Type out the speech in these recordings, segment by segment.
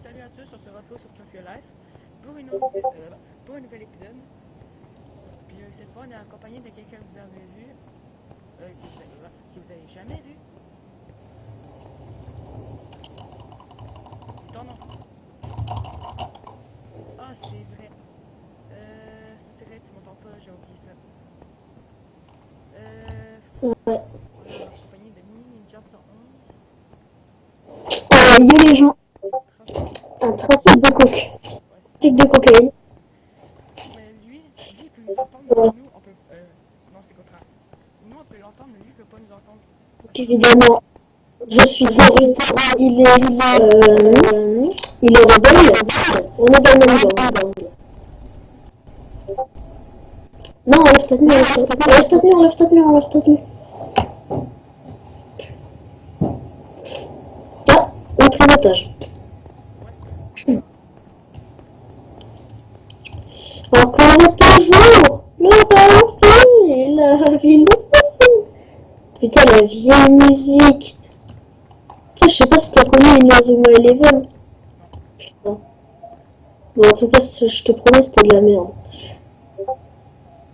salut à tous, on se retrouve sur Tokyo Life pour pour un nouvel épisode. Puis cette fois, on est accompagné de quelqu'un que vous avez vu, que vous avez jamais vu. Dis ton nom. Ah, c'est vrai. Ça c'est vrai, tu m'entends pas, j'ai oublié ça. Ouais. On est accompagné de Mini Ninja 111. Yo les gens, Trafic. un trafic de coke, Ouais, trafic de cocaïne. mais lui, il peut nous entendre, mais Ouais. nous, on peut... non, c'est contraire. Nous, on peut l'entendre, mais lui, il peut pas nous entendre. Évidemment, je suis désolé, il est rebelle, on est dans le même gang. Non, enlève ta tenue, enlève ta tenue. Ah, on a pris l'otage. Encore toujours, le ballon la ville facile. Putain, la vieille musique. Tu sais, je sais pas si t'as connu Inazuma Eleven. Putain. Bon, en tout cas, je te promets, c'était de la merde.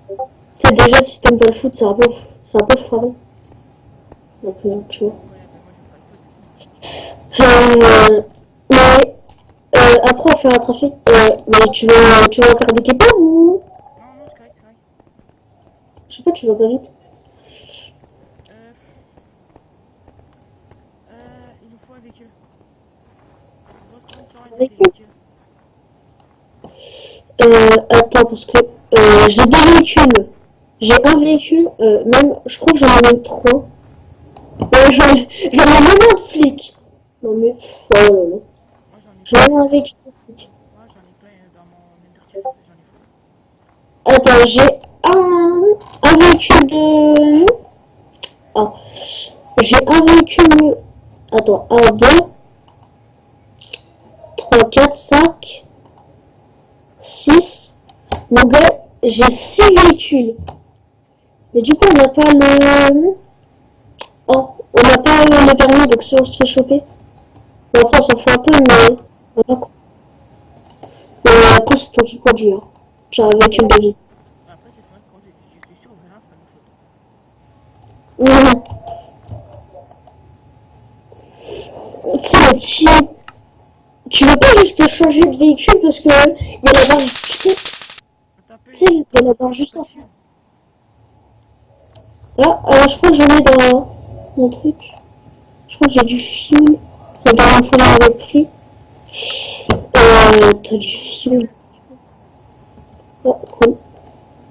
Tu sais, déjà, si t'aimes pas le foot, c'est un peu foiré. Donc, tu vois. Ouais, mais moi, j'aime pas le foot. Mais, après, on fait un trafic. Mais tu veux encore des K-pop ou? Non, c'est correct, c'est correct. Je sais pas, tu vas pas vite. Il nous faut un véhicule. On va se prendre sur un Véhicule? véhicule. Attends, parce que j'ai deux véhicules. J'ai un véhicule, même, je crois que j'en ai même trois. Ouais, j'en ai même un de flic. Non mais, oh là là. Moi, J'en ai un véhicule de flic. moi, j'en ai plein dans mon Ender Chest. J'en ai fou. Attends, j'ai un véhicule de... Ah, j'ai un véhicule... Attends, 1, 2, 3, 4, 5, 6. Mon gars, j'ai 6 véhicules. Mais du coup, on n'a pas le... Oh, on n'a pas le permis, donc si on se fait choper... Bon, après, on s'en fout un peu, mais... Voilà quoi. Après, c'est toi qui conduis, hein. J'ai un véhicule de vie. Après, c'est vrai que je suis sûr, vraiment, c'est pas notre faute. Tu sais, le petit... Tu veux pas juste changer de véhicule parce que il y a la barre, Attends un peu. tu sais, il y a la barre juste en face. Ah, alors je crois que j'en ai dans mon truc. Je crois que j'ai du fuel. La dernière fois, on avait pris. T'as du fuel. Oh, cool.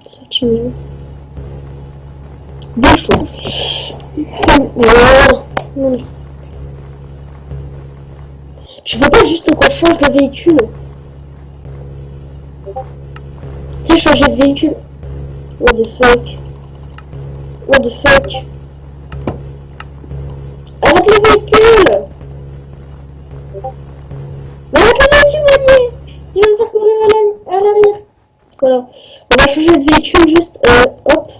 Ça, tu me... Bouge-toi. Voilà. Tu veux pas juste qu'on change de véhicule? Tu sais, changer de véhicule. What the fuck? What the fuck? Arrête le véhicule! Arrête le véhicule, Manier! Il va me faire courir à l'arrière. Voilà. On va changer de véhicule juste. Hop.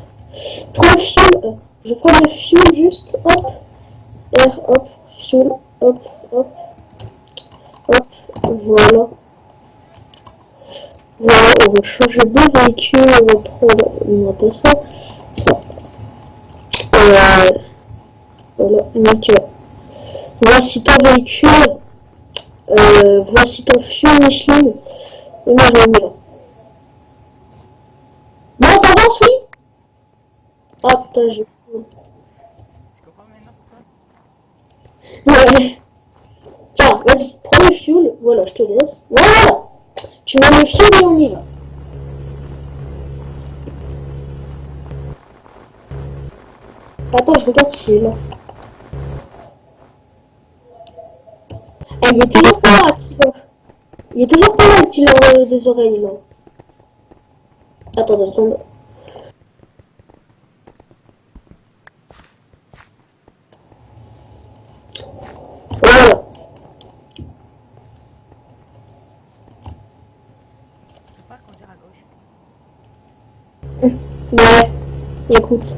Prends le fuel. Je prends le fuel juste. Hop. R, hop. Fuel. Hop. Hop. Hop. Voilà. Voilà, on va changer de véhicule. On va prendre. On va pas ça. Ça. Voilà, nickel. Voici ton véhicule. Voici ton fuel Michelin. Et moi je le mets là. Bon, t'avances, oui? Ah putain, j'ai... Tu comprends maintenant pourquoi? Ouais. Tiens, vas-y, prends le fuel. Voilà, je te laisse. Voilà. Tu mets le fuel et on y va. Attends, je regarde s'il est là. Ah, il est toujours pas là, Killer. Il est toujours pas là, le Killer des oreilles, là. Attends 2 secondes. Voilà. Je peux pas conduire à gauche. Ouais. Écoute.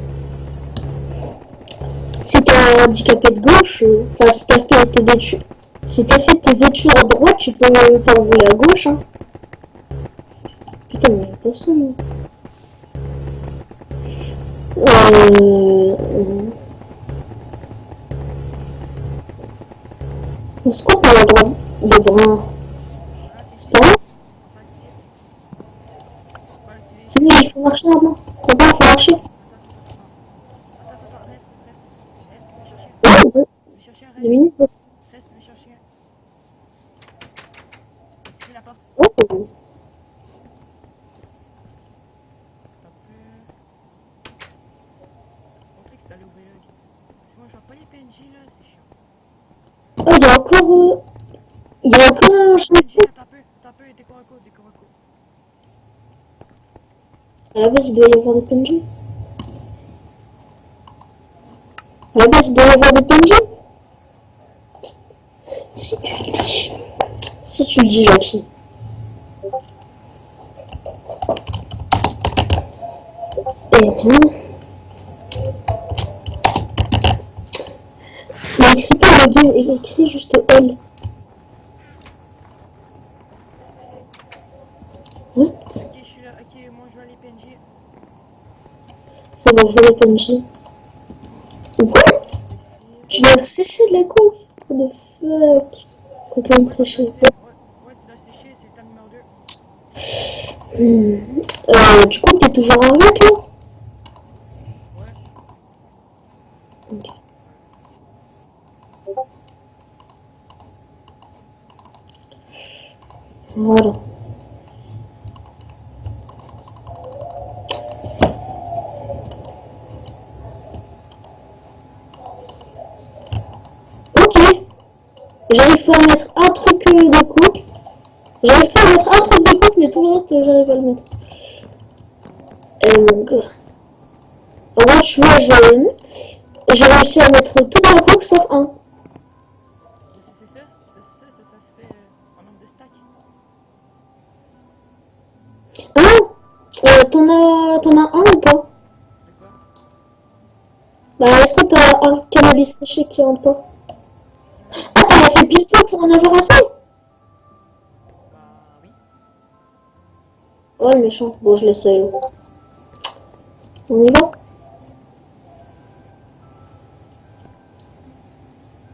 Si t'es un handicapé de gauche, enfin si t'as fait tes études, Si t'as fait tes études à droite, tu peux t'envoler à gauche, hein. Putain, mais j'ai pas ça, moi. C'est quoi ton endroit de brun? Ah, c'est C'est ici. pas vrai? On s'en ici. On va l'utiliser. C'est bon, il faut marcher maintenant. Attends, faut marcher. Attends, reste. Reste, me chercher. Ouais, Me chercher un, 2 reste. minutes. Reste, me chercher un. Ici, la porte. Ouais, Attends un peu. Mon truc, c'est d'aller au vlog. Si moi, je vois pas les PNJ, là, c'est chiant. oh, il y a encore... Il y a encore un PNJ, chantier. attends un peu, décor un coup. À la base, il doit y avoir des PNJ. À la base, il doit y avoir des PNJ. Si tu le dis. Si tu le dis, gentil. Eh bien... Mais écrit pas le 2, écrit juste L. What? Ok, je suis là. Ok, moi, je vois les PNJ. Ça va jouer les PNJ. What? Ici. Tu viens de sécher de la coke? What the fuck? Coque vient de sécher. Ouais, tu dois sécher, c'est l'étape numéro 2. Du coup, t'es toujours avec là? Ouais. Ok. Voilà. Ok. J'arrive pas à mettre un truc de coke. J'arrive pas à mettre un truc de coke, mais tout le reste, j'arrive à le mettre. Donc, en vrai, tu vois, j'ai réussi à mettre tout dans la coke sauf un. C'est ça. Ça se fait en nombre de stacks. Ah non! T'en as un ou pas? De quoi? Bah, est-ce que t'as un cannabis séché qui rentre pas? Ah, t'en as fait pile poil pour en avoir assez? Bah oui. Oh, le méchant. Bon, je l'essaye. On y va?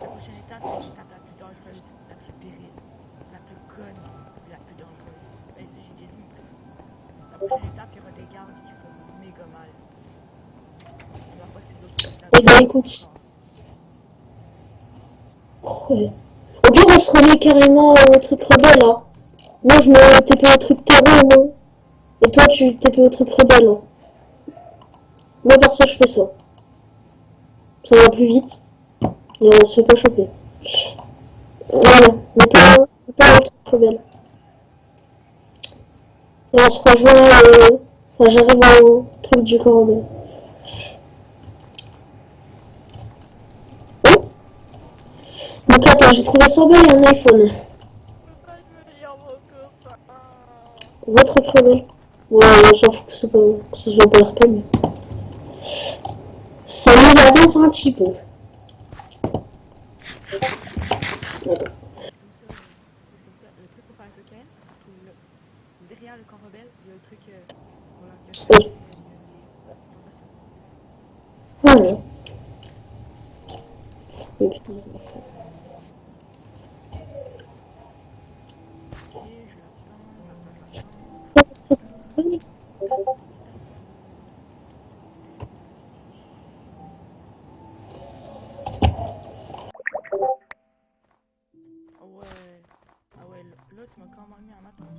La prochaine étape, c'est l'étape la plus dangereuse, la plus pérille, la plus conne, la plus dangereuse. Et ça, j'ai déjà dit mon préf. La prochaine étape, il y aura des gardes qui font méga mal. On va passer de l'autre côté de la Eh ben, écoute. Oh, ouais. Au pire, on se remet carrément au truc rebelle, là. Moi, je me TP au truc terreau, moi. Et toi, tu TP au truc rebelle, là. Moi, par ça, je fais ça. Ça va plus vite. Et on se fait pas choper. Voilà. Mets-toi au truc rebelle. Et on se rejoint, enfin, j'arrive au truc du corps rebelle. Oh. Donc, attends, j'ai trouvé ça belle, un iPhone. Votre truc rebelle. Ouais, j'en fous que ce soit pas la peine. Ça nous avance un petit peu. Attends. Le truc pour faire un cocaïne, ça se trouve là. Derrière le camp rebelle, il y a le truc pour la Oui. plantations. Voilà. Ok, je l'attends. Ah ouais, là tu m'as quand même mis en attente.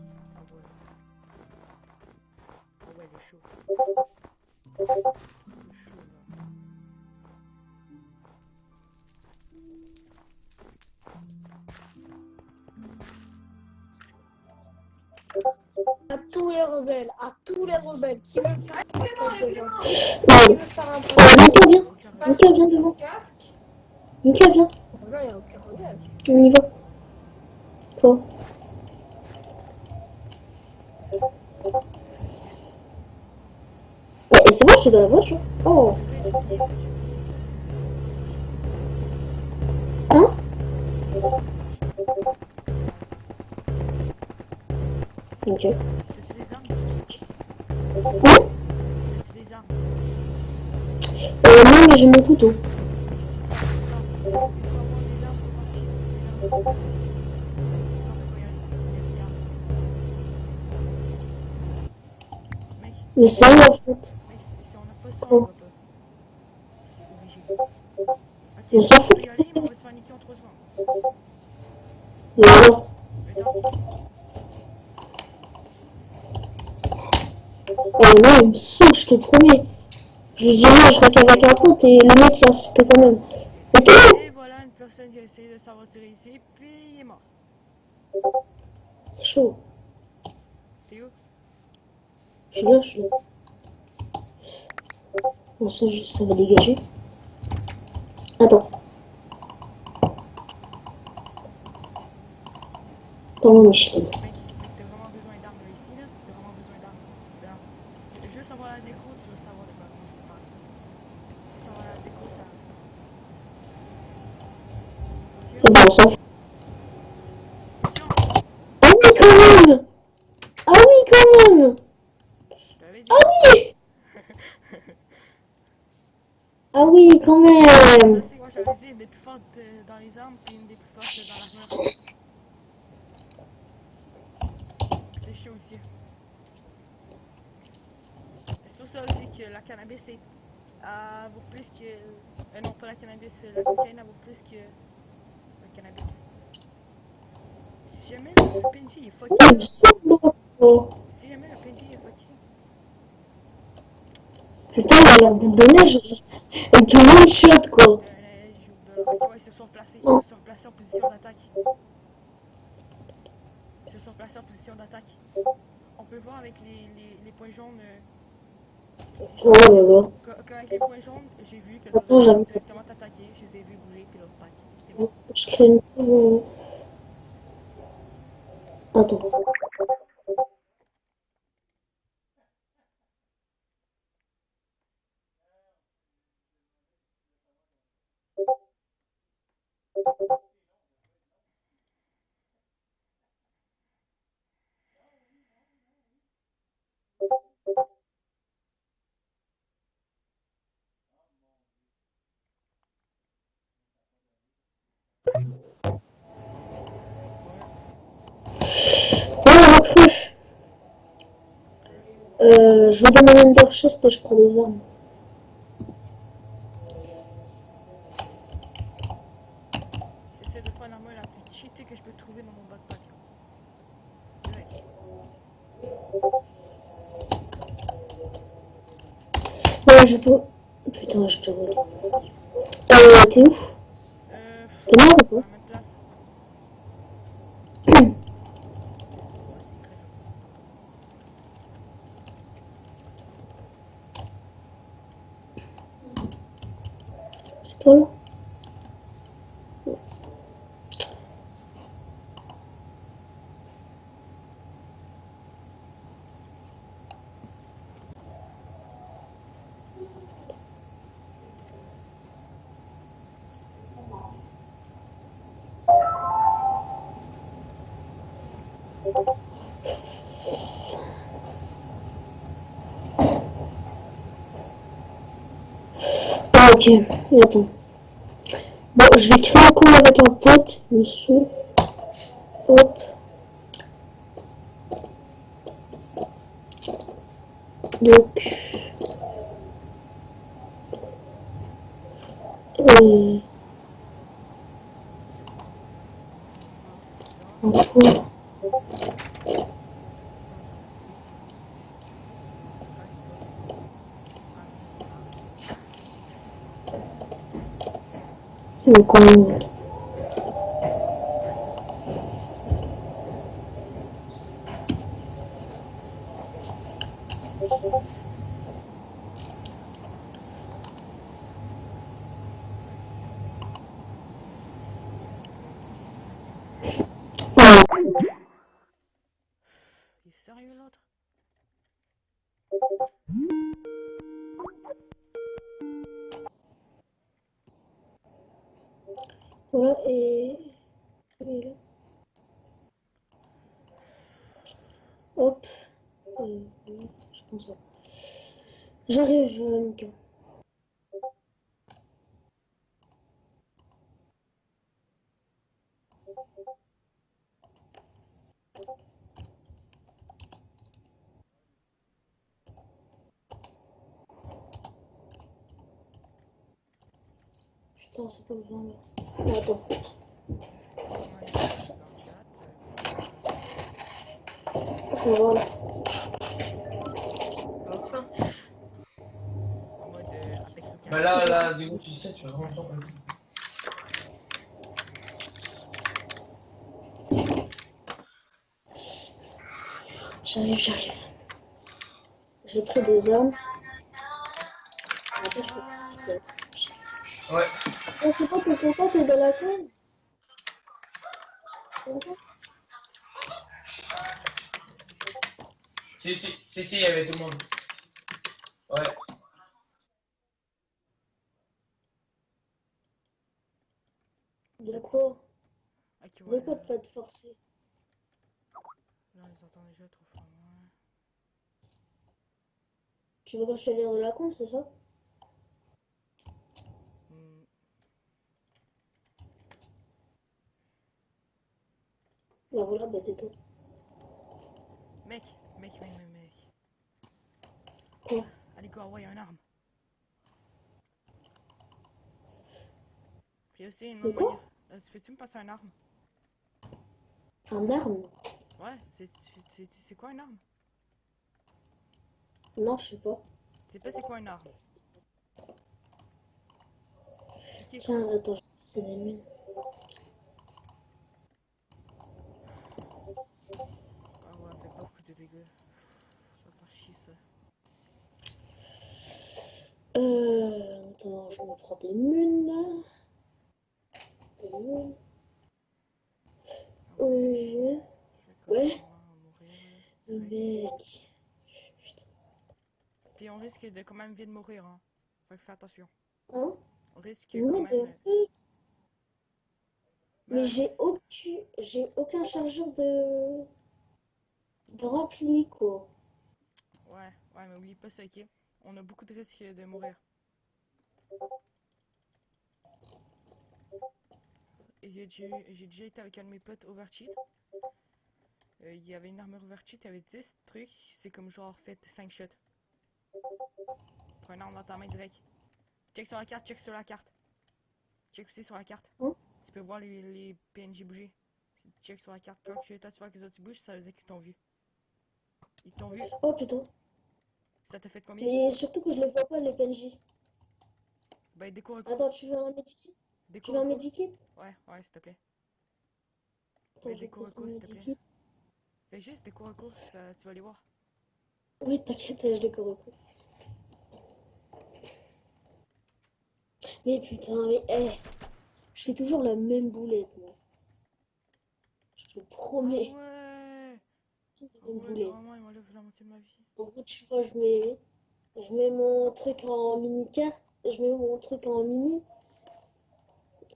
Ah ouais, il est chaud. Il est chaud là. À tous les rebelles, qui veut faire un podcast devant? Ouais. Qui veut faire un podcast? Mika, viens. Aucun Mika, viens devant. Casque? Mika, viens. Non, il n'y a aucun rebelle. On y va. Toi. Ouais, et c'est bon, je suis dans la voiture. Oh. C'est vrai, j'ai oublié. Hein? Ok. T'as-tu des armes? Oui. T'as-tu des armes? Non, mais j'ai mon couteau. Mais c'est où en fait? Mec, si on n'a pas ça, on Oh. va pas. C'est obligé. Ok, On s'en on fout. peut y aller, mais on va se faire niquer en 3 secondes. Et alors? Attends, Oh non, il me saoule, je te promets. Je lui dis non, je reste avec un pote et le mec il insiste quand même. Mais t'es où? et voilà une personne qui a essayé de s'aventurer ici, puis il est mort. C'est chaud. T'es où? Je suis là, je suis là. Bon, ça, juste, ça va dégager. Attends. Attends, Michel. Mec, t'as vraiment besoin d'armes là, ici, là. T'as vraiment besoin d'armes. Je veux savoir la déco, tu veux savoir de quoi je veux parler. Je veux savoir la déco, ça. Ah bah, on s'en fout. Attention! Ah oui, quand même! Ah oui, quand même! Je t'avais dit. Ah oui! Ah oui, quand Ça même! aussi, moi j'avais dit une des plus fortes dans les armes, puis une des plus fortes dans l'armure. C'est chaud aussi. C'est pour ça aussi que la cannabis est vaut plus que. Non, pas la cannabis, la cocaïne vaut plus que le cannabis. Si jamais le PNJ est fucké, Il me là. saoule, l'autre. Si jamais le PNJ est fucké. Putain, il a l'air boule de neige. Et tout le monde shot, quoi. Ok, ouais, ils se sont placés. Ils Oh. se sont placés en position d'attaque. Ils se sont placés en position d'attaque. On peut voir avec les points jaunes. Oh là là. Avec les points jaunes, j'ai vu que les autres Attends, vont j'avoue. directement t'attaquer. Je les ai vus bouger, puis l'autre pack. T'es mort. Je crée une table. Attends. Oh, recrue. Je vais dans mon Ender Chest et je prends des armes. J'essaie de prendre l'armure la plus cheatée que je peux trouver dans mon backpack. Direct. Ouais, je peux. Putain, je te vois. T'es où? T'es mort ou À pas? la même place. Ouais, c'est très j'ai besoin tantôt. C'est toi là? Ah, ok. Attends. Bon, je vais créer un call avec un pote, monsieur. Hop. Donc, euh, un call. Donc, Il est sérieux l'autre? voilà, et là. Hop. Je pense pas. J'arrive, Mika. Putain, c'est pas le vent là. Ah, attends. C'est pas comment il est dans le chat. Voilà. Enfin. En mode Apex au Bah là, du coup, tu sais, tu vas vraiment le temps. J'arrive. J'ai pris des armes. Attends, je peux... Ouais. Oh, c'est pas, t'es content, t'es dans la cave. Si, il y avait tout le monde. Ouais. De quoi? Ah, qui De ouais, quoi là, de pas te forcer? là, on les entend déjà trop fort. Ouais. Tu veux que je te lire de la con, c'est ça? Hmm. Bah voilà, bah tais-toi. Mec. Quoi? Allez, go, ouais, un arme. Puis aussi, une De autre quoi? manière. Tu peux-tu me passer un arme? Un arme? Ouais, c'est quoi une arme? Non, je sais pas. Tu sais pas c'est quoi une arme? Ok, Tiens, attends, c'est des mines. Ah ouais, fait pas beaucoup de dégâts. Ça va faire chier ça. Attends, je me prends des mines. Des mines. Ah ouais, je vais Ouais. complètement mourir là. Direct. Mec. Puis on risque de quand même vite mourir, hein. Fait que fais attention. Hein? On risque quand What même. the fuck? Mais Ouais, j'ai aucun chargeur de rempli, quoi. ouais, mais oublie pas ça, ok? On a beaucoup de risques de mourir. Et j'ai déjà été avec un de mes potes overcheat. Il y avait une armure overcheat, il y avait 10 trucs. C'est comme genre fait 5 shots. Prends une arme dans ta main direct. Check sur la carte. Check aussi sur la carte. Hein? Tu peux voir les PNJ bouger. Check sur la carte. Quand toi tu vois que les autres ils bougent, ça veut dire qu'ils t'ont vu. Ils t'ont vu. Oh putain. Ça t'a fait combien? Mais surtout que je les vois pas, les PNJ. Ben déco recours. Attends, tu veux un medikit? Tu Déco veux un recours. medikit? Ouais, s'il te plaît. Attends, Mais je vais déco passer un recours, s'il te plaît. medikit. Fais juste déco recours, ça, tu vas les voir. Oui, t'inquiète, je décore au coup. Mais putain, mais je fais toujours la même boulette, moi. Je te Ah promets. ouais! Ah La même ouais, boulette. vraiment, il m'enlève la moitié de ma vie. En gros, tu vois, je mets mon truc en mini-carte, je mets mon truc en mini,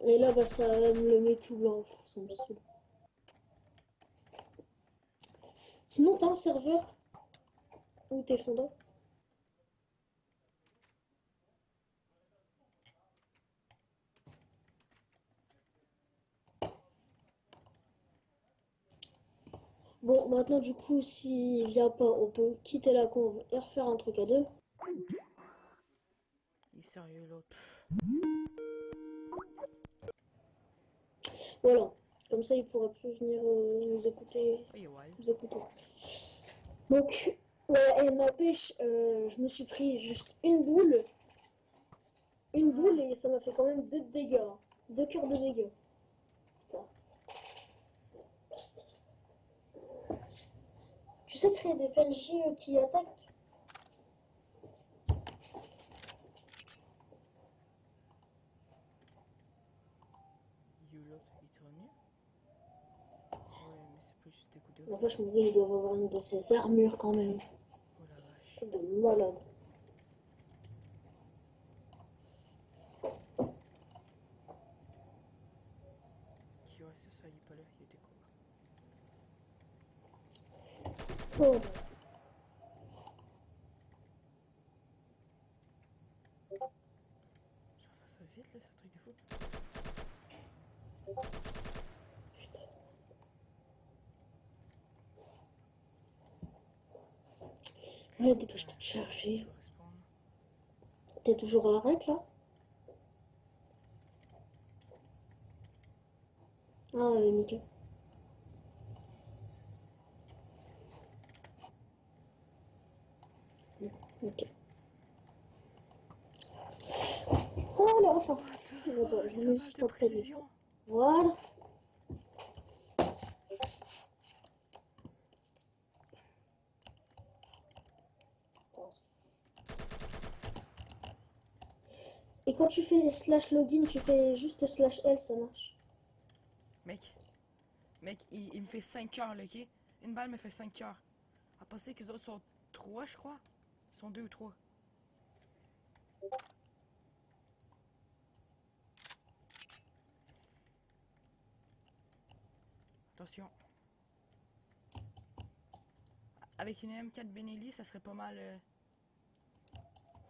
et là, bah, ça me le met tout blanc. Ça me saoule. Sinon, t'as un serveur où t'es fondant? Bon, maintenant, du coup, s'il vient pas, on peut quitter la conve et refaire un truc à deux. Il est sérieux, l'autre. Voilà. Comme ça, il pourra plus venir nous écouter. Oh, il est wild. Nous écouter. Donc, ouais, et n'empêche, je me suis pris juste une boule. Une boule et ça m'a fait quand même 2 dégâts. 2 cœurs de dégâts. Putain. Tu sais créer des PNJ qui attaquent? You, l'autre, il est revenu? Ouais, mais c'est pas juste des coups de. N'empêche, mon gars, il doit avoir une de ses armures quand même. Oh la vache. De malade. Qui ouais, c'est ça, il est pas là, il était quoi? Oh. Je vais faire ça vite, là, ce truc de fou. Ouais, dépêche-toi de charger. Je vais respawn. T'es toujours à arrêt là? Ah ouais, nickel. Ok. Oh là, enfin. What the Attends, fuck, je ça mets marche juste de en près. précision. Voilà. Et quand tu fais slash login, tu fais juste slash L, ça marche. Mec, il me fait 5 cœurs, là, ok? Une balle me fait 5 cœurs. À passer que les autres sont 3, je crois. Ils sont 2 ou 3. Attention. Avec une M4 Benelli, ça serait pas mal...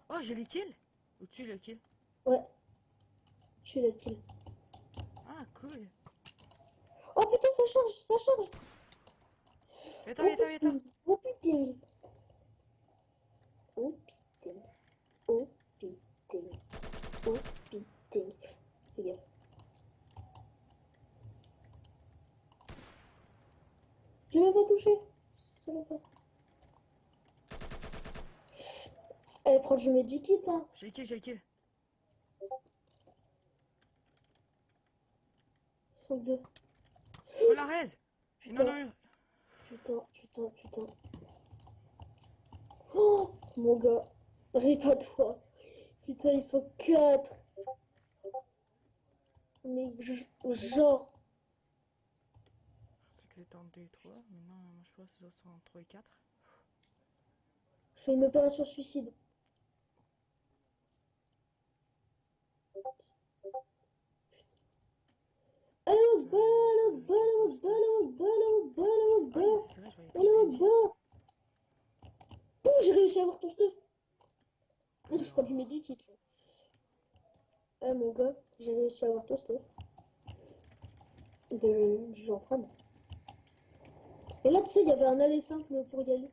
Oh, j'ai les kills! Ou tu le kill? Ouais. Je suis le kill. Ah, cool. Oh putain, ça charge, ça charge. Viens-t'en, viens-t'en, viens-t'en. Oh putain. Oh putain. Oh putain. Oh putain. Fais gaffe. Je vais pas toucher. Ça va pas. Eh, prends du medikit, hein. J'ai le kill, j'ai le kill. Ils sont deux. Oh, la raise! Non, non, Putain. Oh, mon gars. Rip à toi. Putain, ils sont quatre. Mais genre. c'est que c'est en 2 et 3. Maintenant, moi je pense que les autres sont en 3 et 4. Je fais une opération suicide. Allez au bas, allez au bas, allez au bas, allez au bas, allez au bas, allez au Ah, bas. c'est vrai, je voyais pas Allez au le bas. Oh, j'ai réussi à avoir ton stuff. Je prends du medikit. Ah, mon gars, j'ai réussi à avoir ton stuff. Du genre prendre. Et là, tu sais, il y avait un aller simple pour y aller.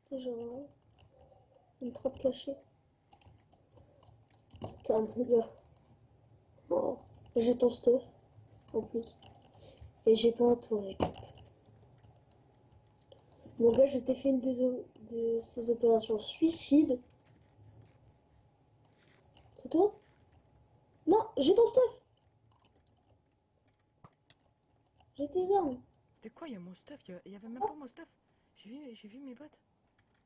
C'est genre une trappe cachée. Putain, mon gars. Oh, j'ai ton stuff, en plus. Et j'ai pas un tour récup. Mon gars, je t'ai fait une de ces opérations suicides. C'est toi? Non, j'ai ton stuff. J'ai tes armes. De quoi il y a mon stuff? Il y avait même pas mon stuff. J'ai vu mes bottes.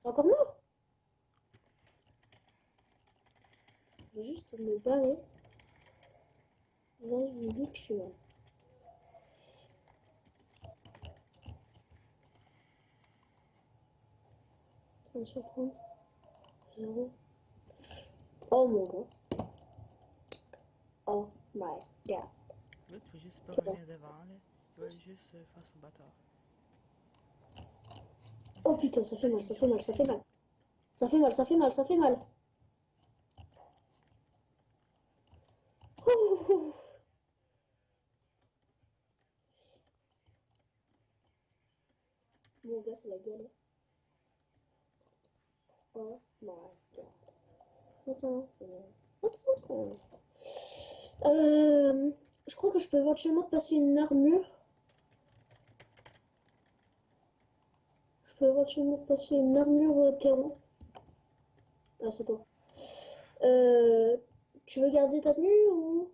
T'es encore mort? Je vais juste me barrer. Vous avez une lutte, je suis mort. Sur 30. 0. Oh mon gars. Oh my god. Là, tu faut juste pas revenir devant, là. Tu vas juste faire son bâtard. Oh putain, ça fait mal. Ça fait mal. Ouh. Mon gars, c'est la galère. Oh my god. Attends. Je crois que je peux éventuellement passer une armure. Terreau. Ah, c'est toi. Tu veux garder ta tenue ou...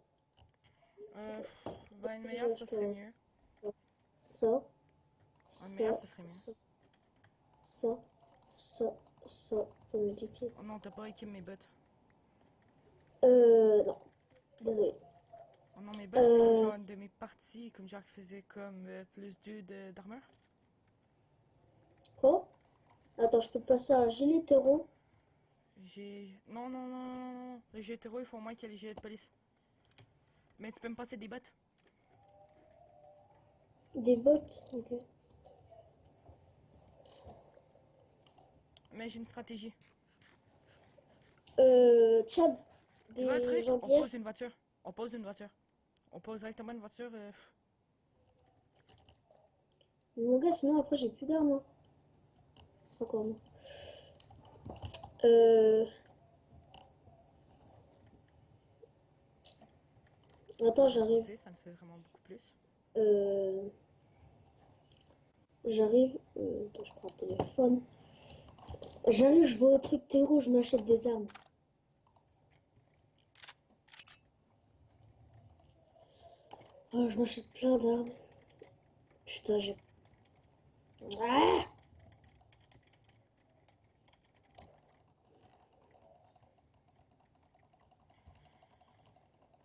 Bah, une meilleure, ça serait mieux. Ça. Une meilleure, ça serait mieux. Ça me dit pied. Oh non, t'as pas équipé mes bottes. Non. Désolé. Oh non, mes bottes, c'est genre une de mes parties, comme genre qui faisait comme plus 2 d'armure. Quoi? Attends, je peux passer à un gilet terreau. Non. Les gilets terreau, ils font moins que les gilets de police. Mais tu peux me passer des bottes. Des bottes, ok. mais j'ai une stratégie. Tchad, Tu veux un des truc? gens On pièges. pose une voiture. On pose une voiture. On pose directement une voiture. Mon gars, sinon après j'ai plus d'armes. Hein. Encore non. Attends, j'arrive. Ça me fait vraiment beaucoup plus. J'arrive. Attends, je prends le téléphone. J'arrive, je vais au truc terreau, je m'achète des armes. Oh, je m'achète plein d'armes. Putain, j'ai... Ah!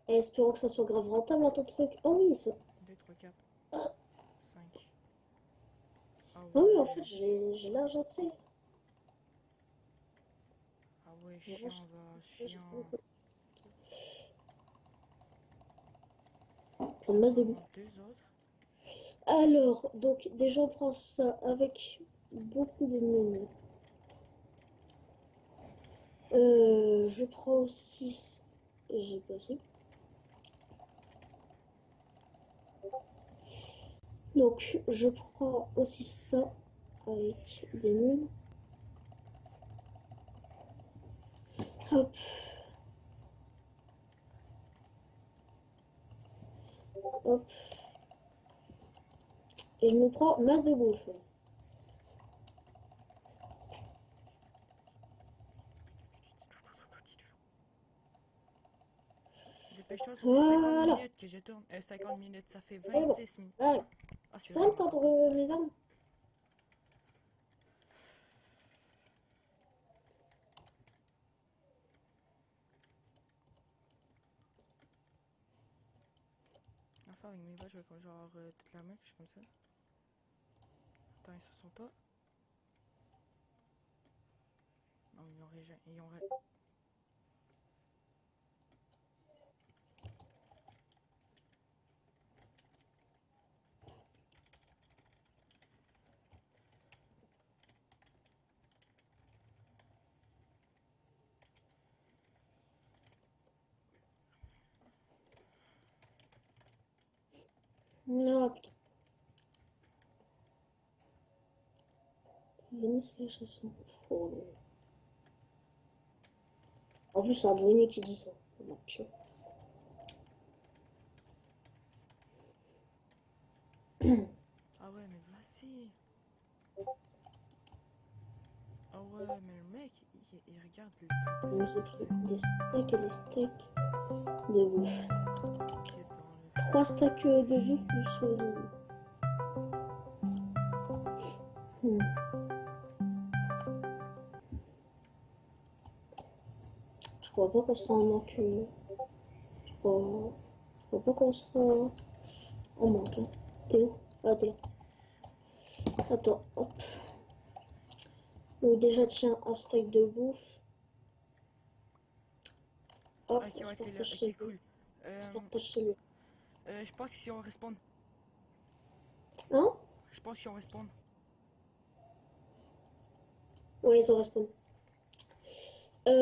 Et espérons que ça soit grave rentable, hein, ton truc. Oh oui, ça... 2, 3, 4, 5. Ah Ah oui, en ouais. fait, j'ai l'argent assez. Ah ouais, chiant, va, chiant. Prendre masse de bouffe. Deux autres. Alors, donc, déjà, on prend ça avec beaucoup de mine. Je prends aussi... J'ai passé. Donc, je prends aussi ça avec des mines. Hop. Hop. Et je me prends masse de bouffe. Dépêche-toi, ça fait Voilà. 50 minutes que je tourne. 50 minutes, ça fait 26 minutes. Allez, Ah, je c'est peux vraiment entendre beaucoup. mes armes. Enfin, avec mes vaches, je vais comme genre toute la main, quelque chose comme ça. Attends, ils se sont pas. Non, ils ont régé. Ils ont ré... Non, putain. Venez, c'est la chanson. Oh. En plus, c'est un douanier qui dit ça. On va te tuer. Ah ouais, mais voici. Ah ouais, mais le mec, il regarde les trucs. On s'est pris des steaks et des steaks de bouffe. Qui est dans le... 3 stacks de bouffe plus... Je crois pas qu'on sera en manque. Je crois pas qu'on sera en manque. Hein. T'es où? Ah, t'es là. Attends, hop. Donc déjà, tiens, un steak de bouffe. Hop, Ok, on ouais, se t'es là. partage Ok, cool. celui. Je pense qu'ici on respawn. Hein? Je pense qu'ils ont respawn. Ouais, ils ont respawn. Ça,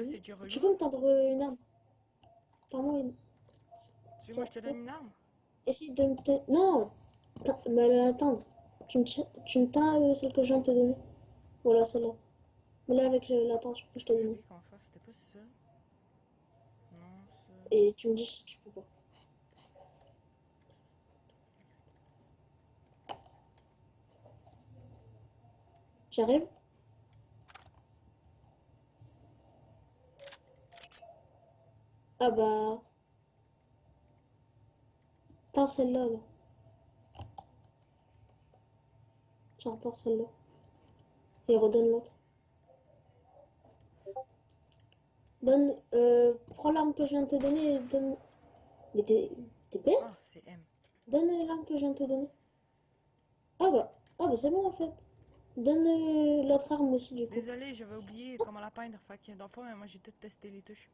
c'est du relou. Tu peux me tendre une arme? Tends-moi une... Tu veux, moi, je te donne une arme? Essaye de me... Non! Mais attendre. Tu me tends celle que je viens de te donner. Voilà, celle-là. Mais là, avec la tension que je t'ai Je donnée. sais comment faire, c'était pas ça. Non, ça... Et tu me dis si tu peux pas. Tu arrives? Ah bah... Tends celle-là, là. Tiens, tends celle-là. Et redonne l'autre. Donne... Prends l'arme que je viens de te donner et donne... Mais t'es bête? Ah, c'est M. Donne l'arme que je viens de te donner. Ah bah c'est bon en fait. Donne l'autre arme aussi du coup. Désolé, j'avais oublié comment la peindre. Fait que dans le fond, moi, j'ai tout testé les touches.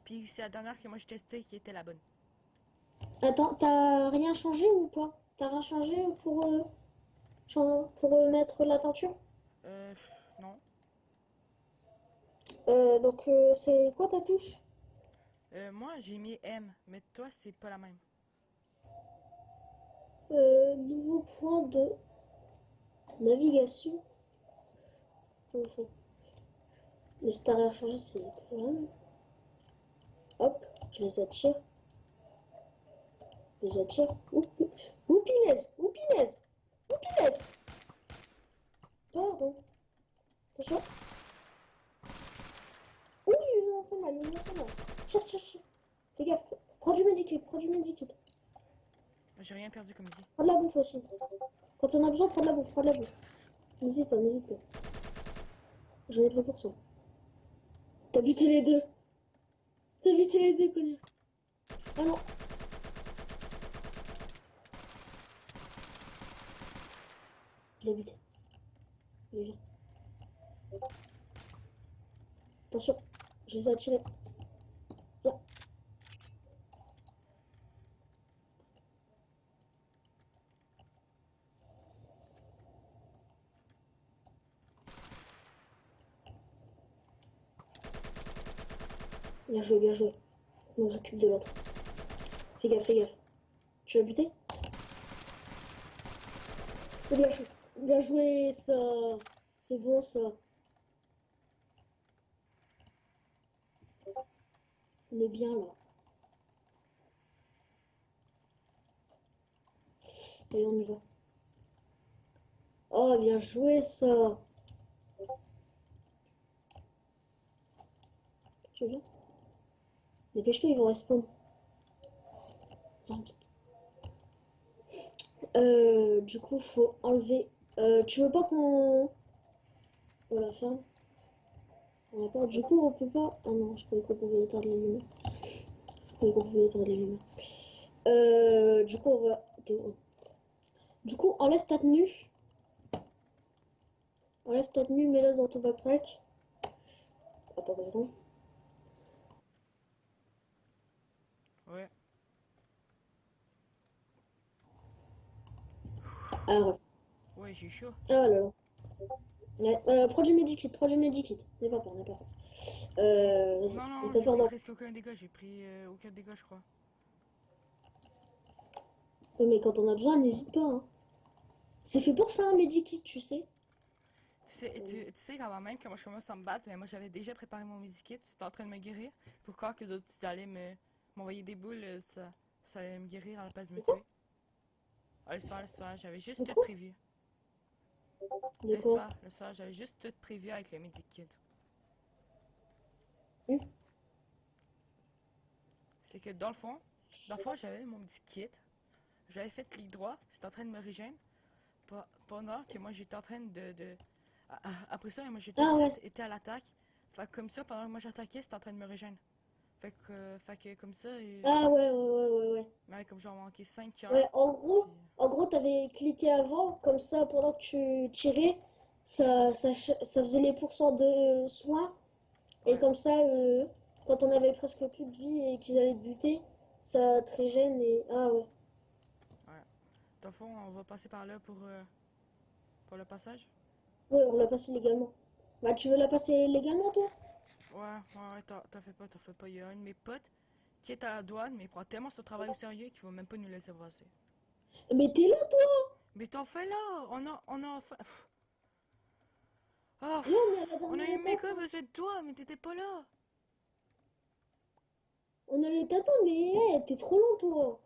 Puis c'est la dernière que moi, j'ai testé qui était la bonne. Attends, t'as rien changé ou pas? T'as rien changé pour mettre la teinture? Non. Donc, c'est quoi ta touche? Moi, j'ai mis M, mais toi, c'est pas la même. Nouveau point de navigation. Bonjour. Les stars à changer, c'est toujours la même. Hop, je les attire. Je les attire. Ouh, pinaise! Ouh, pinaise! Ouh, pinaise! Pardon. Attention. Oui, il m'a fait mal, il m'a fait mal. Tire, tire, tire. Fais gaffe. Prends du medikit, prends du medikit. J'ai rien perdu comme dit. Prends de la bouffe aussi. Quand on a besoin, prends de la bouffe, prends de la bouffe. N'hésite pas, n'hésite pas. J'en ai 3%. T'as buté les deux. T'as buté les deux, connard. Ah non. Je l'ai buté. Il est là. Attention, je les ai attirés. Viens. Bien joué, bien joué. On s'occupe de l'autre. Fais gaffe, fais gaffe. Tu l'as buté? Bien joué. Bien joué, ça. C'est bon, ça. On est bien, là. Allez, on y va. Oh, bien joué, ça. Tu veux bien? Dépêche-toi, ils vont respawn. Viens, vite. Du coup, faut enlever. Tu veux pas qu'on. On la ferme? On la perd. Du coup, on peut pas. Ah non, je croyais qu'on pouvait éteindre les lumières. Je croyais qu'on pouvait éteindre les lumières. Du coup, on va. Du coup, enlève ta tenue. Enlève ta tenue, mets-la dans ton backpack. Attends, pardon. Ouais. Ah, ouais. Ouais, j'ai chaud. Ah là là. Ouais, prends du medikit, prends du medikit. N'aie pas peur, n'aie pas peur. Non, non, T'as j'ai peur pris d'en. presque aucun dégât. J'ai pris aucun dégât, je crois. Mais quand on a besoin, n'hésite pas, hein. C'est fait pour ça, un medikit, tu sais. Tu sais quand même que moi je commence à me battre, mais moi j'avais déjà préparé mon medikit, j'étais en train de me guérir. Pour quand que d'autres allaient m'envoyer des boules, ça allait me guérir à la place de me Quoi? tuer. Ah, le soir, j'avais juste De tout quoi? prévu. De quoi? Le soir, j'avais juste tout prévu avec le medikit. Hmm. C'est que dans le fond, j'avais mon medikit, j'avais fait clic droit, c'était en train de me régénérer. Pendant que moi j'étais en train après ça, moi j'étais Ah ouais. était à l'attaque. Fait que comme ça, pendant que moi j'attaquais, c'était en train de me régénérer. Fait que comme ça, Ah ouais, ouais, ouais, ouais, ouais. mais comme j'en manquais 5 cœurs. Ouais, Puis, en gros, t'avais cliqué avant, comme ça, pendant que tu tirais, ça faisait les pourcents de soins. Et ouais, comme ça, quand on avait presque plus de vie et qu'ils allaient te buter, ça te régène et. Ah ouais. ouais. Dans le fond, on va passer par là pour le passage. Ouais, on l'a passé légalement. Bah, tu veux la passer légalement, toi? Ouais, t'en fais pas. Il y a un de mes potes qui est à la douane, mais il prend tellement ce travail au sérieux qu'il va même pas nous laisser passer. Mais t'es là, toi! Mais t'en fais là! On a enfin. Oh, Là, on est à la on a dernière eu méga étape. besoin de toi, mais t'étais pas là! On allait t'attendre, mais hey, t'es trop lent, toi.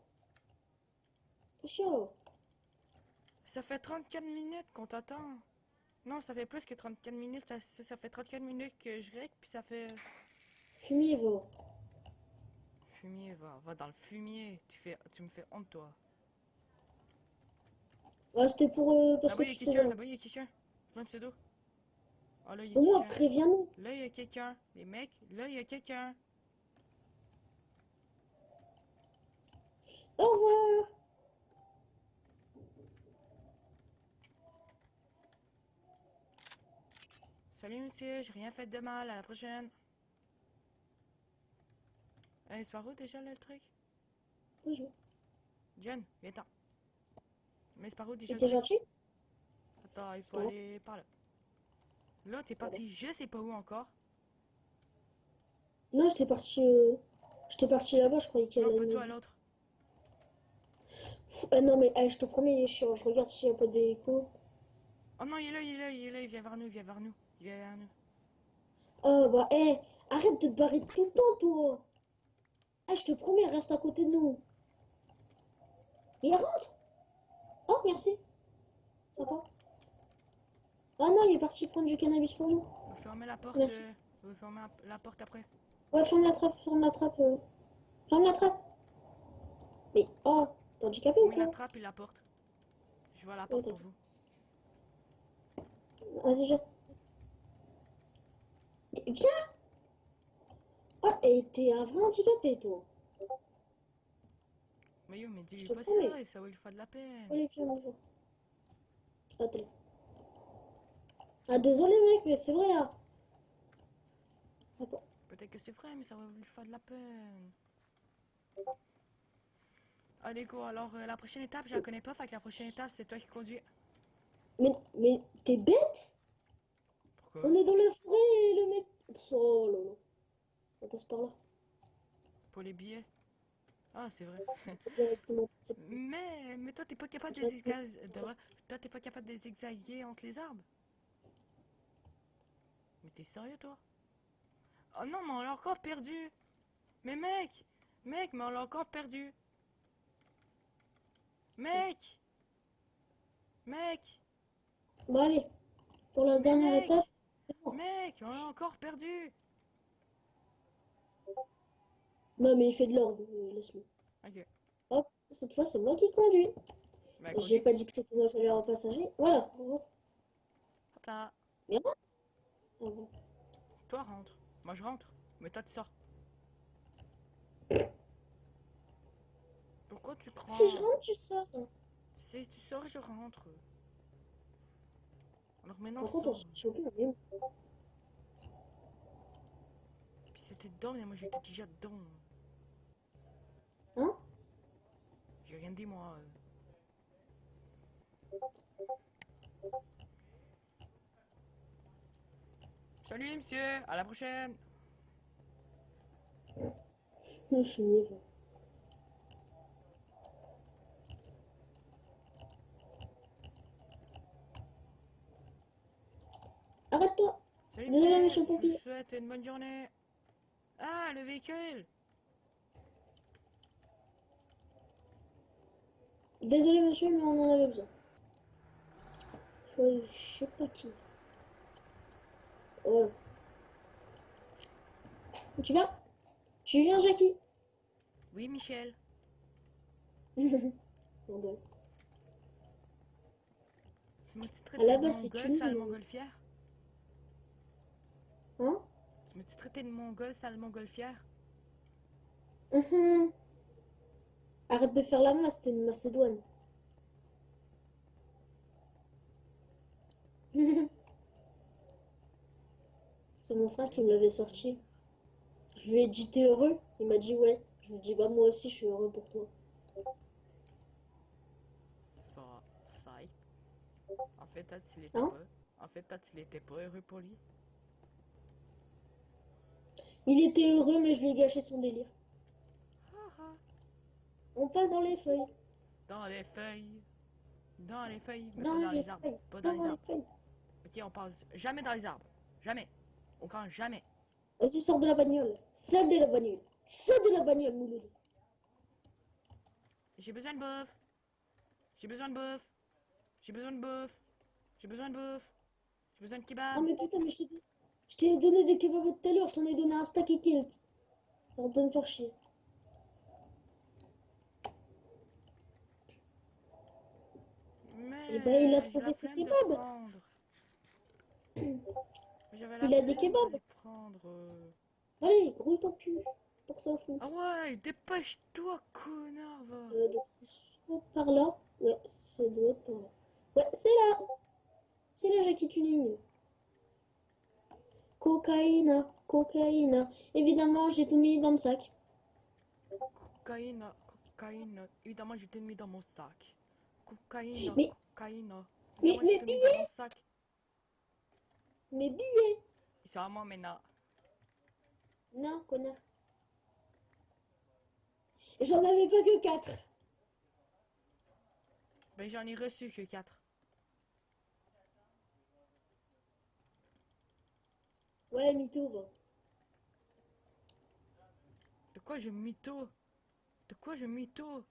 Attention. Ça fait 34 minutes qu'on t'attend. Non, ça fait plus que 34 minutes. Ça fait 34 minutes que je règle, puis ça fait. Fumier, va. Fumier, va dans le fumier. Tu me fais honte, toi. Ah, c'était pour. Parce que Là-bas, il y a tu quelqu'un, t'es. là-bas, il y a quelqu'un. Je vois un pseudo. Ah, là, il y a Au moins, quelqu'un. préviens-nous. Là, il y a quelqu'un. Les mecs, là, il y a quelqu'un. Au revoir. Salut, monsieur, j'ai rien fait de mal. À la prochaine. C'est par où déjà, là, le truc? Bonjour. John, viens-t'en. Mais c'est par où déjà Et le t'es truc? gentil? Attends, il C'est faut pas là. aller par là. Là, t'es parti, je sais pas où encore. Non, j'étais parti là-bas, je croyais qu'il y Non, avait pas tout la à l'autre. Non, mais je te promets, il est chiant. Je regarde s'il n'y a pas d'écho. Oh non, il est là, il est là, il est là, il vient vers nous, il vient vers nous. Il vient vers nous. Oh, bah, arrête de te barrer tout le temps, toi. Ah, je te promets, reste à côté de nous. Il rentre. Oh, merci. Sympa. Ah non, il est parti prendre du cannabis pour nous. On va fermer la porte. Merci. On va fermer la porte après. Ouais, ferme la trappe, ferme la trappe. Ferme la trappe. Mais, oh, t'es handicapé ou Fermez la quoi? trappe et la porte. Je vois la Ouais, porte pour t'inquiète. vous. Vas-y, viens. Mais viens. Oh, et t'es un vrai handicapé, toi. Mais yo, mais Je dis-lui te pas promets. ça va lui faire de la peine. Allez, viens, on y va. Attends. Ah, désolé, mec, mais c'est vrai, hein. Attends. Peut-être que c'est vrai, mais ça va lui faire de la peine. Allez, go, alors la prochaine étape, je la connais pas, fait que la prochaine étape, c'est toi qui conduis. Mais t'es bête? Pourquoi? On est dans la forêt et le mec. Oh là là. On passe par là. Pour les billets. Ah, c'est vrai. Directement. Mais toi, t'es pas capable de zigzaguer. Toi, t'es pas capable de zigzaguer entre les arbres. Mais t'es sérieux, toi? Oh non, mais on l'a encore perdu. Mais mec, mais on l'a encore perdu. Mec, Bah allez. Pour la mais dernière étape, c'est bon. mec, on l'a encore perdu. Non, mais il fait de l'ordre. Laisse-le. Ok, Hop. Cette fois, c'est moi qui conduis. bah J'ai conduis. pas dit que c'était moi qui allais en passager. Voilà. Hop là. Bien. Ah bon. Toi, rentre. Moi, je rentre. Mais toi, tu sors. Pourquoi tu Si je crois? rentre, tu sors. Si tu sors, je rentre. Alors maintenant, Par contre, on sors. se tient plus, mais- Puis c'était dedans, mais moi, j'étais déjà dedans. Hein? J'ai rien dit, moi. Salut, monsieur. À la prochaine. Je suis nul. Arrête-toi. Salut, Désolé, monsieur. monsieur le Je vous pompier. souhaite une bonne journée. Ah, le véhicule. Désolé, monsieur, mais on en avait besoin. Je sais pas qui. Oh. Tu viens? Tu viens, Jackie? Oui, Michel. Mongol. Tu m'as-tu À traité la de base, c'est mongol, sale une. montgolfière? Hein? Tu m'as-tu traité de mongol, sale montgolfière? Mhm. Arrête de faire la masse, c'était une Macédoine. C'est mon frère qui me l'avait sorti. Je lui ai dit t'es heureux? Il m'a dit ouais. Je lui ai dit bah moi aussi je suis heureux pour toi. Ça. En fait, toi, tu l'étais Hein? pas. En fait, toi, tu l'étais pas heureux pour lui. Il était heureux mais je lui ai gâché son délire. Ah, ah. On passe dans les feuilles. Dans les feuilles. Dans les feuilles, mais Dans pas dans les les arbres. feuilles. Pas dans les Dans les arbres. feuilles. Ok, on passe jamais dans les arbres. Jamais. On grange jamais. Vas-y, sors de la bagnole. Sors de la bagnole. Sors de la bagnole, Mouloudou. J'ai besoin de bouffe. J'ai besoin de bouffe. J'ai besoin de bouffe. J'ai besoin de bouffe. J'ai besoin de Ah kebab. mais putain, mais je t'ai donné des kebabs tout à l'heure. Je t'en ai donné un steak et quelques. Arrête de me faire chier. Et ben il a Mais j'ai la trouvé ses flemme de kebabs. prendre. J'avais la Il a des flemme kebabs. d'aller prendre. Allez, roule ton cul. Pour que ça fout. Ah ouais, dépêche-toi, connard, va. Donc c'est soit par là. Ouais, ça doit être par là. Ouais, c'est là. C'est là, Jackie Tuning. Cocaïne, cocaïne. Évidemment, j'ai tout mis dans le sac. Cocaïne, cocaïne. Évidemment, j'ai tout mis dans mon sac. Cocaïne, Mais, cocaïne. mais Évidemment, j'ai mes tout mis dans billets. mon sac. Mes billets. Ils sont à moi maintenant. Non, connard. J'en avais pas que 4. Ben j'en ai reçu que 4. Ouais, mytho, va. De quoi je mytho? De quoi je mytho?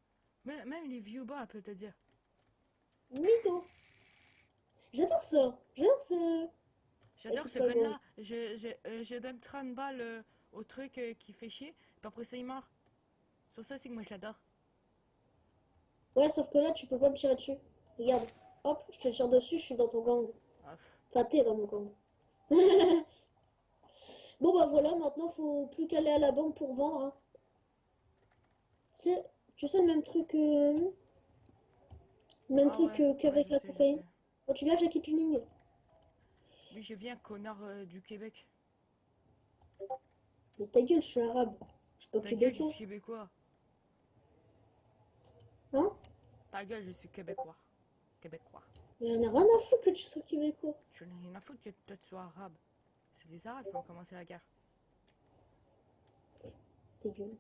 Même les viewers, elle peut te dire. Mytho. J'adore ça. J'adore ça. J'adore Et ce tout ça, gun-là. Je donne 30 balles au truc qui fait chier. Puis après ça, il meurt. C'est pour ça c'est que moi je l'adore. Ouais, sauf que là, tu peux pas me tirer dessus. Regarde. Hop, je te tire dessus, je suis dans ton gang. Ah, Enfin, t'es dans mon gang. Bon, bah voilà, maintenant, faut plus qu'aller à la banque pour vendre. Hein. Tu sais, le même truc, ah ouais, ouais, qu'avec je la sais, je cocaïne. sais. Quand tu l'as, Jackie Tuning. Oui, je viens, connard du Québec. Mais ta gueule, je suis arabe. Je suis pas Ta gueule, je québécois. suis québécois. Hein? Ta gueule, je suis québécois. Québécois. J'en ai rien à foutre que tu sois québécois. Je n'ai rien à foutre que toi tu sois arabe. C'est les arabes qui ont commencé la guerre. Ta gueule.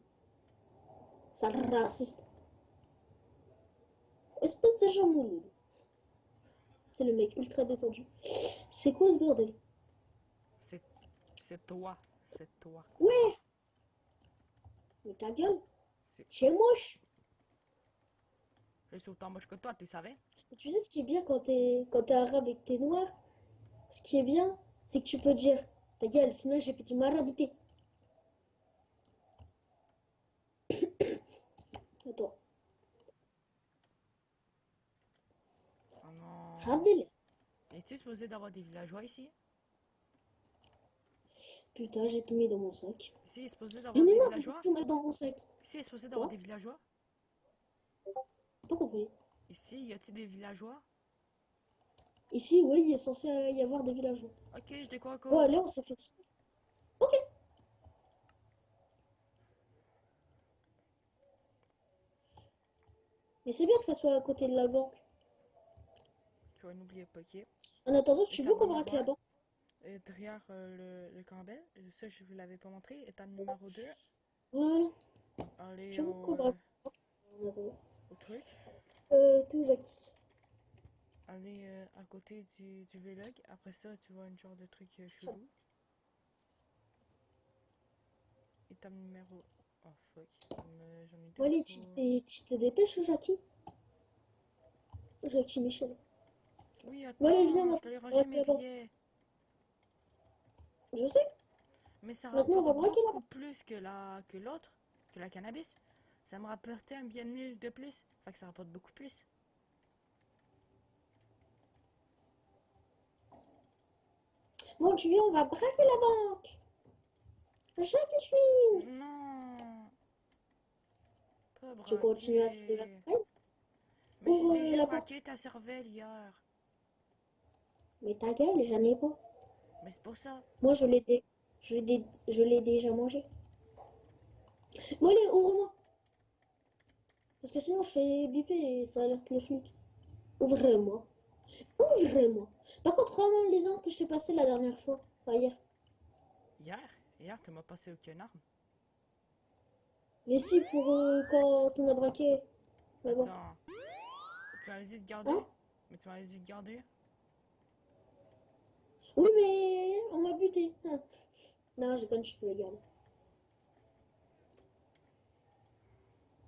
Sale raciste. Espèce de gens mouloud. C'est le mec ultra détendu. C'est quoi ce bordel? C'est toi. C'est toi. Ouais! Mais ta gueule, C'est... c'est moche. Je suis autant moche que toi, tu savais? Et tu sais ce qui est bien quand t'es arabe et que t'es noir? Ce qui est bien, c'est que tu peux dire ta gueule, sinon j'ai fait du marabité. Attends. Oh non. Rabdel. Es-tu supposé d'avoir des villageois ici? Putain, j'ai tout mis dans mon sac. Ici, il est supposé J'en d'avoir ai des marre de villageois? tout mettre dans mon sac. Ici, il est supposé d'avoir Quoi? des villageois? Pas compris. Ici, y a-t-il des villageois? Ici, oui, il est censé y avoir des villageois. Ok, je découvre Bon, quoi? allez, on s'est fait ça. Ok. Mais c'est bien que ça soit à côté de la banque. Tu vas n'oublier pas, ok. En attendant, tu veux Étape qu'on braque la numéro banque? 1, derrière le Campbell. Ça, je vous l'avais pas montré. Étape numéro 2, Voilà. aller Tu veux qu'on braque la banque? En attendant. au truc. T'es où, Jackie? Aller à côté du vlog. Après ça, tu vois une genre de truc chelou. Étape numéro... Oh fuck. J'en ai deux. Bon, allez, tu te dépêches, Jackie? Jackie Michel. Oui, attends, Bon, allez, viens, je maintenant, t'allais on ranger braque mes la banque. billets. Je sais. Mais ça Maintenant, on va rapporte braquer la beaucoup plus que l'autre, que la cannabis. Ça me rapportait un billet de plus. Fait que ça rapporte beaucoup plus. Bon, tu viens, on va braquer la banque. Jackie Swing. Non. Pas Tu continues à faire de la braquer. caille? Mais j'ai Ouvre déjà la braqué ta cervelle hier. Mais ta gueule, j'en ai pas. Mais c'est pour ça. Moi, je l'ai déjà mangé. Bon, allez, ouvre-moi. Parce que sinon, je fais biper et ça alerte les flics. Ouvre-moi. Ouvre-moi. Par contre, rends-moi les armes que je t'ai passées la dernière fois. Enfin, hier. Hier, tu m'as passé aucune arme. Mais si, pour quand on a braqué la banque. Attends. Tu m'avais dit de garder? Hein? Mais tu m'avais dit de garder? Oui, mais on m'a buté. Hein. Non, je peux le garder.